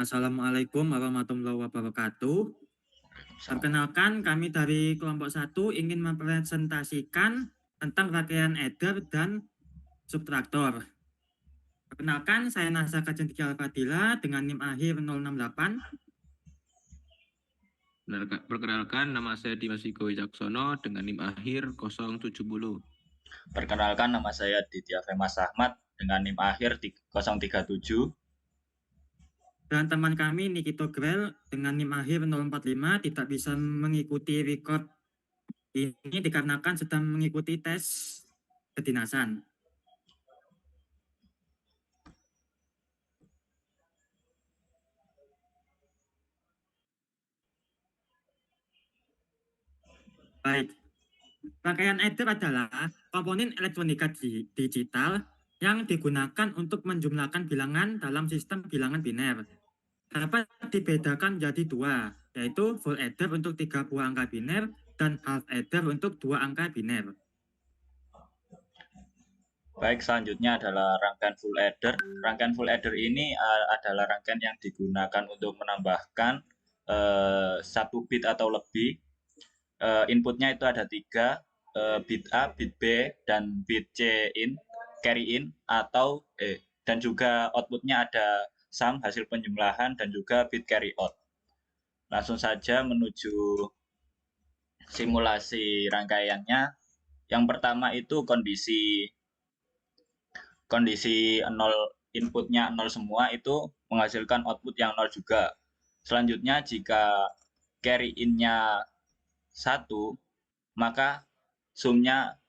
Assalamualaikum warahmatullahi wabarakatuh. Perkenalkan, kami dari kelompok 1 ingin mempresentasikan tentang rangkaian adder dan subtraktor. Perkenalkan, saya Nasa Kajentika Al-Fadila dengan NIM akhir 068. Perkenalkan, nama saya Dimas Iko Wicaksono dengan NIM akhir 070. Perkenalkan, nama saya Ditya Femas Ahmad dengan NIM akhir 037. Dan teman kami Nikito Grel dengan NIM akhir 045 tidak bisa mengikuti record ini dikarenakan sedang mengikuti tes kedinasan. Baik, rangkaian adder adalah komponen elektronika digital yang digunakan untuk menjumlahkan bilangan dalam sistem bilangan biner. Dapat dibedakan menjadi dua, yaitu full adder untuk 3 buah angka biner dan half adder untuk 2 angka biner. Baik, selanjutnya adalah rangkaian full adder. Rangkaian full adder ini adalah rangkaian yang digunakan untuk menambahkan 1 bit atau lebih. Inputnya itu ada 3, bit A, bit B, dan bit C in, carry in, atau dan juga outputnya ada sum hasil penjumlahan dan juga bit carry out. Langsung saja menuju simulasi rangkaiannya. Yang pertama itu kondisi 0, inputnya 0 semua itu menghasilkan output yang 0 juga. Selanjutnya jika carry in-nya 1, maka sumnya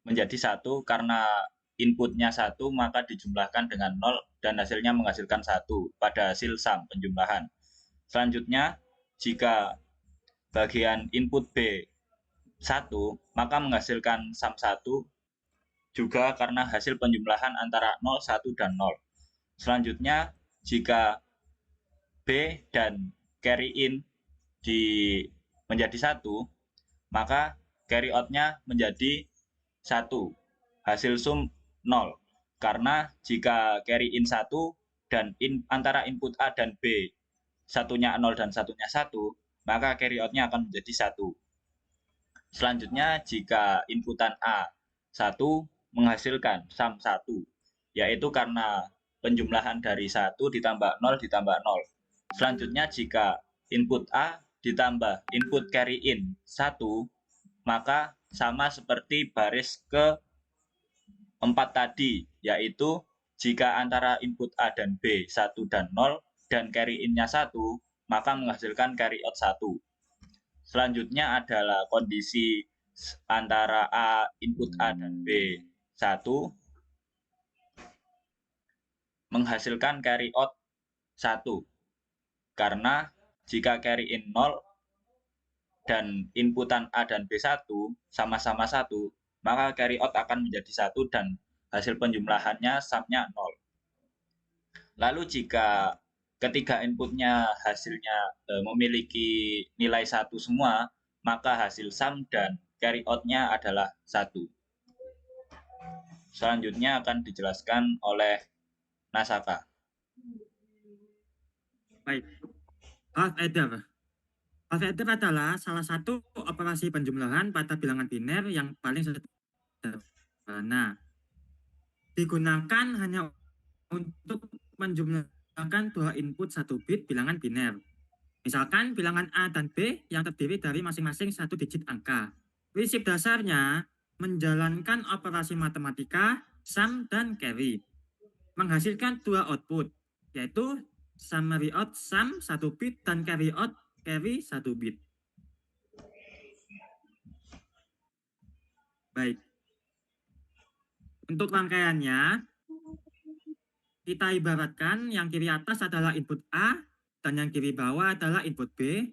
menjadi 1 karena inputnya 1 maka dijumlahkan dengan 0 dan hasilnya menghasilkan 1 pada hasil sum penjumlahan. Selanjutnya jika bagian input B 1 maka menghasilkan sum 1 juga karena hasil penjumlahan antara 0, 1, dan 0. Selanjutnya jika B dan carry in menjadi 1, maka carry out-nya menjadi 1, hasil sum 0. Karena jika carry in 1 dan antara input A dan B satunya 0 dan satunya 1, maka carry out-nya akan menjadi 1. Selanjutnya jika inputan A 1 menghasilkan sum 1, yaitu karena penjumlahan dari 1 ditambah 0 ditambah 0. Selanjutnya jika input A ditambah input carry in 1, maka sama seperti baris ke-4 tadi, yaitu jika antara input A dan B 1 dan 0 dan carry in-nya 1, maka menghasilkan carry out 1. Selanjutnya adalah kondisi antara input A dan B 1 menghasilkan carry out 1. Karena jika carry in 0 dan inputan A dan B 1 sama-sama 1, maka carry out akan menjadi 1 dan hasil penjumlahannya sumnya 0. Lalu jika ketiga inputnya hasilnya memiliki nilai 1 semua, maka hasil sum dan carry out-nya adalah 1. Selanjutnya akan dijelaskan oleh Nasaka. Baik, half adder. Half adder adalah salah satu operasi penjumlahan pada bilangan biner yang paling sederhana. Digunakan hanya untuk menjumlahkan 2 input 1 bit bilangan biner. Misalkan bilangan A dan B yang terdiri dari masing-masing 1 digit angka. Prinsip dasarnya menjalankan operasi matematika sum dan carry. Menghasilkan 2 output, yaitu summary out sum 1 bit dan carry out carry 1 bit. Baik. Untuk rangkaiannya, kita ibaratkan yang kiri atas adalah input A dan yang kiri bawah adalah input B.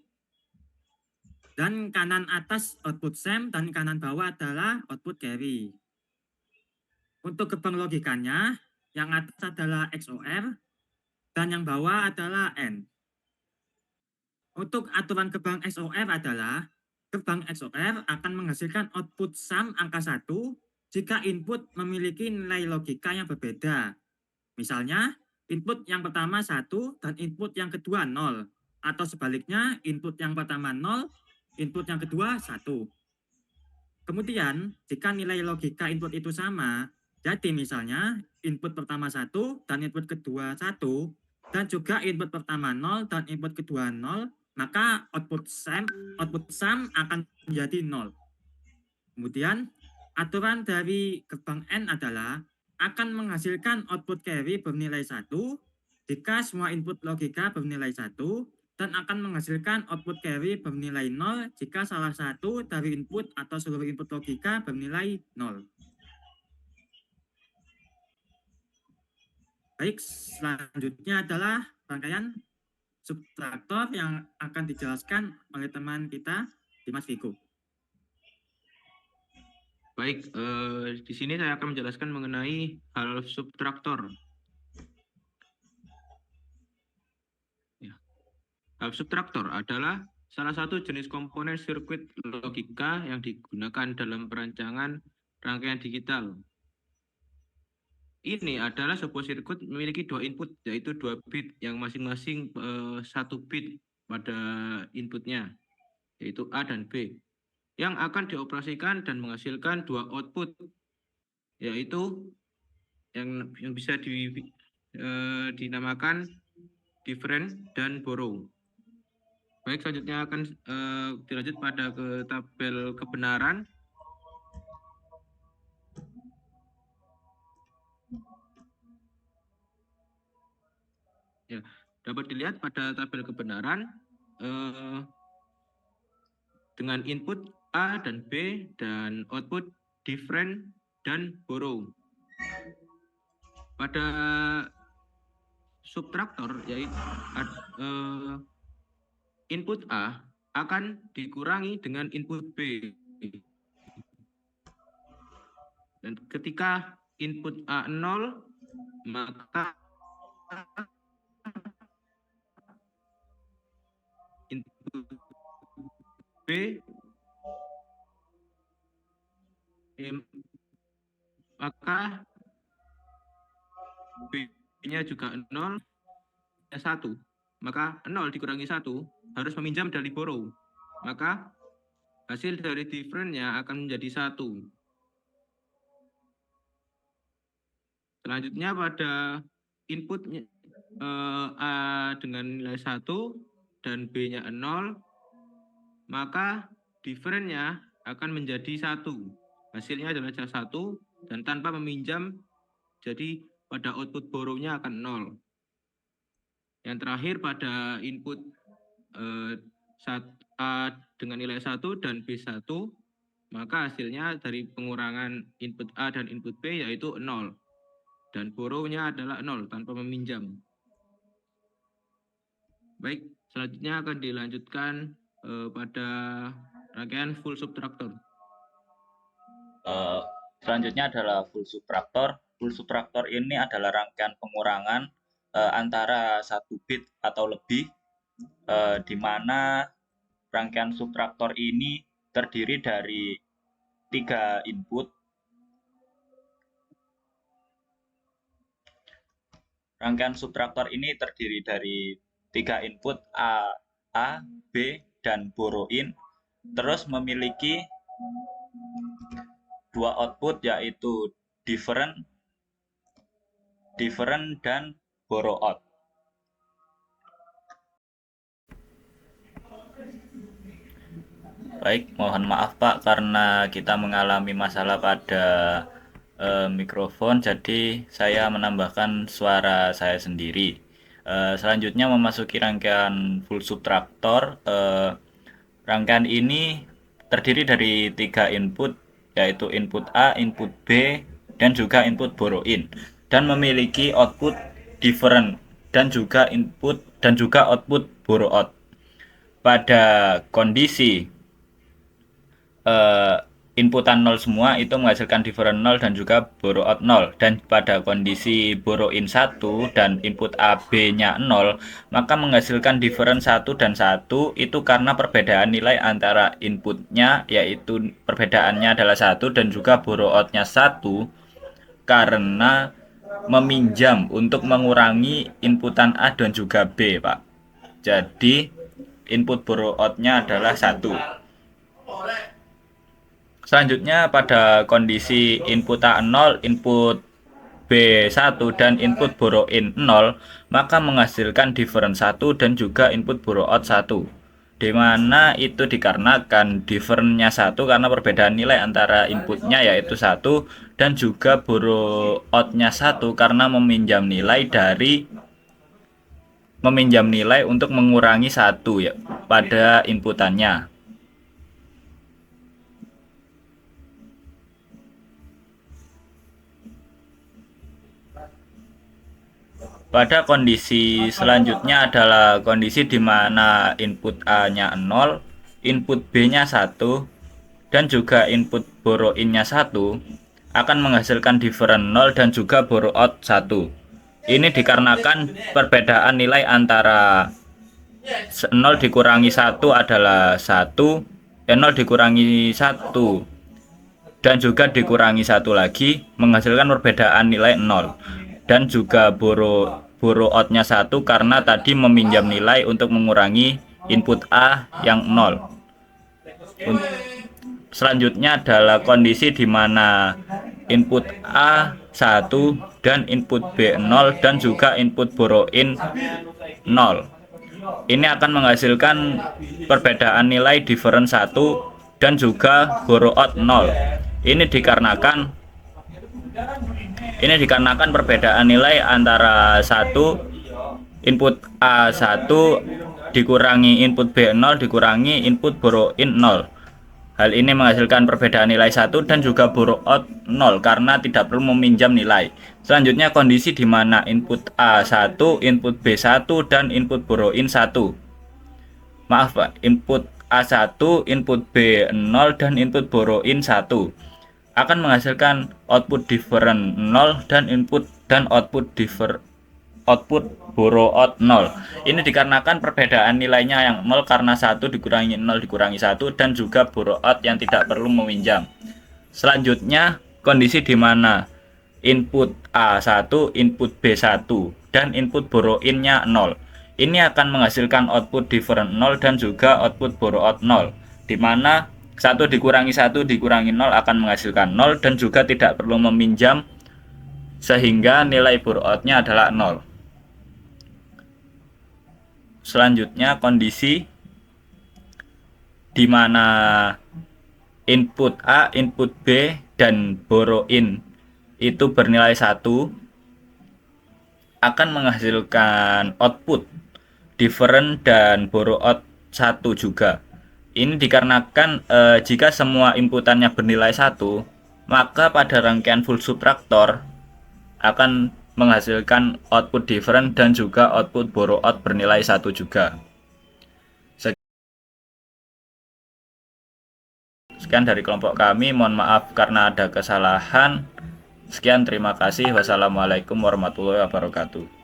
Dan kanan atas output sum dan kanan bawah adalah output carry. Untuk gerbang logikanya, yang atas adalah XOR dan yang bawah adalah AND. Untuk aturan gerbang XOR adalah gerbang XOR akan menghasilkan output sum angka 1 jika input memiliki nilai logika yang berbeda. Misalnya, input yang pertama 1 dan input yang kedua 0. Atau sebaliknya, input yang pertama 0, input yang kedua 1. Kemudian, jika nilai logika input itu sama, jadi misalnya input pertama 1 dan input kedua 1, dan juga input pertama 0 dan input kedua 0, maka output sum akan menjadi 0. Kemudian, aturan dari gerbang N adalah akan menghasilkan output carry bernilai 1 jika semua input logika bernilai 1 dan akan menghasilkan output carry bernilai 0 jika salah satu dari input atau seluruh input logika bernilai 0. Baik, selanjutnya adalah rangkaian subtraktor yang akan dijelaskan oleh teman kita, Dimas Vigo. Baik, di sini saya akan menjelaskan mengenai hal subtraktor. Ya. Hal subtraktor adalah salah satu jenis komponen sirkuit logika yang digunakan dalam perancangan rangkaian digital. Ini adalah sebuah sirkuit memiliki 2 input, yaitu 2 bit yang masing-masing 1 bit pada inputnya, yaitu A dan B, yang akan dioperasikan dan menghasilkan 2 output, yaitu yang bisa dinamakan different dan borrow. Baik, selanjutnya akan dilanjut pada ke tabel kebenaran. Ya, dapat dilihat pada tabel kebenaran dengan input A dan B dan output different dan borrow. Pada subtraktor, yaitu input A akan dikurangi dengan input B. Dan ketika input A 0, maka input B maka B-nya juga 0, 1. Maka 0 dikurangi 1 harus meminjam dari borrow. Maka hasil dari different-nya akan menjadi 1. Selanjutnya pada inputnya A dengan nilai 1 dan B-nya 0, maka different-nya akan menjadi 1. Hasilnya adalah 1 dan tanpa meminjam, jadi pada output borrow-nya akan 0. Yang terakhir pada input A dengan nilai 1 dan B1, maka hasilnya dari pengurangan input A dan input B yaitu 0. Dan borrow-nya adalah 0 tanpa meminjam. Baik, selanjutnya akan dilanjutkan pada rangkaian full subtraktor. Selanjutnya adalah full subtraktor. Full subtraktor ini adalah rangkaian pengurangan antara 1 bit atau lebih, di mana rangkaian subtraktor ini terdiri dari 3 input. Rangkaian subtraktor ini terdiri dari 3 input A, B, dan borrow in, terus memiliki 2 output yaitu different dan borrow out. Baik, mohon maaf Pak karena kita mengalami masalah pada mikrofon, jadi saya menambahkan suara saya sendiri. Selanjutnya memasuki rangkaian full subtraktor. Rangkaian ini terdiri dari 3 input, yaitu input A, input B, dan juga input borrow in, dan memiliki output different dan juga output borrow out. Pada kondisi inputan 0 semua itu menghasilkan different 0 dan juga borrow out 0, dan pada kondisi borrow in 1 dan input AB nya 0 maka menghasilkan different 1 dan 1 itu karena perbedaan nilai antara inputnya, yaitu perbedaannya adalah 1, dan juga borrow out nya 1 karena meminjam untuk mengurangi inputan A dan juga B, Pak. Jadi input borrow out-nya adalah 1. Selanjutnya pada kondisi input A 0, input B 1 dan input borrow in 0, maka menghasilkan different 1 dan juga input borrow out 1. Di mana itu dikarenakan differentnya 1 karena perbedaan nilai antara inputnya yaitu 1 dan juga borrow out-nya 1 karena meminjam nilai untuk mengurangi 1 ya pada inputannya. Pada kondisi selanjutnya adalah kondisi di mana input A-nya 0, input B-nya 1, dan juga input borrow in-nya 1 akan menghasilkan different 0 dan juga borrow out 1. Ini dikarenakan perbedaan nilai antara 0 dikurangi 1 adalah 1, 0 dikurangi 1 dan juga dikurangi 1 lagi menghasilkan perbedaan nilai 0. Dan juga borrow out-nya 1 karena tadi meminjam nilai untuk mengurangi input A yang 0. Selanjutnya adalah kondisi di mana input A 1 dan input B 0 dan juga input borrow in 0. Ini akan menghasilkan perbedaan nilai different 1 dan juga borrow out 0. Ini dikarenakan perbedaan nilai antara 1 input A1 dikurangi input B0 dikurangi input borrow in 0. Hal ini menghasilkan perbedaan nilai 1 dan juga borrow out 0 karena tidak perlu meminjam nilai. Selanjutnya kondisi di mana input A1, input B1 dan input borrow in 1. Maaf Pak, input A1, input B0 dan input borrow in 1 akan menghasilkan output different 0 dan output borrow out 0. Ini dikarenakan perbedaan nilainya yang 0 karena 1 dikurangi 0 dikurangi 1 dan juga borrow out yang tidak perlu meminjam. Selanjutnya kondisi di mana input A1, input B1 dan input borrow in-nya 0. Ini akan menghasilkan output different 0 dan juga output borrow out 0. Di mana 1 dikurangi 1 dikurangi 0 akan menghasilkan 0 dan juga tidak perlu meminjam sehingga nilai borrow out-nya adalah 0. Selanjutnya kondisi di mana input A, input B dan borrow in itu bernilai 1 akan menghasilkan output different dan borrow out 1 juga. Ini dikarenakan jika semua inputannya bernilai 1, maka pada rangkaian full subtraktor akan menghasilkan output different dan juga output borrow out bernilai 1 juga. Sekian dari kelompok kami, mohon maaf karena ada kesalahan. Sekian, terima kasih. Wassalamualaikum warahmatullahi wabarakatuh.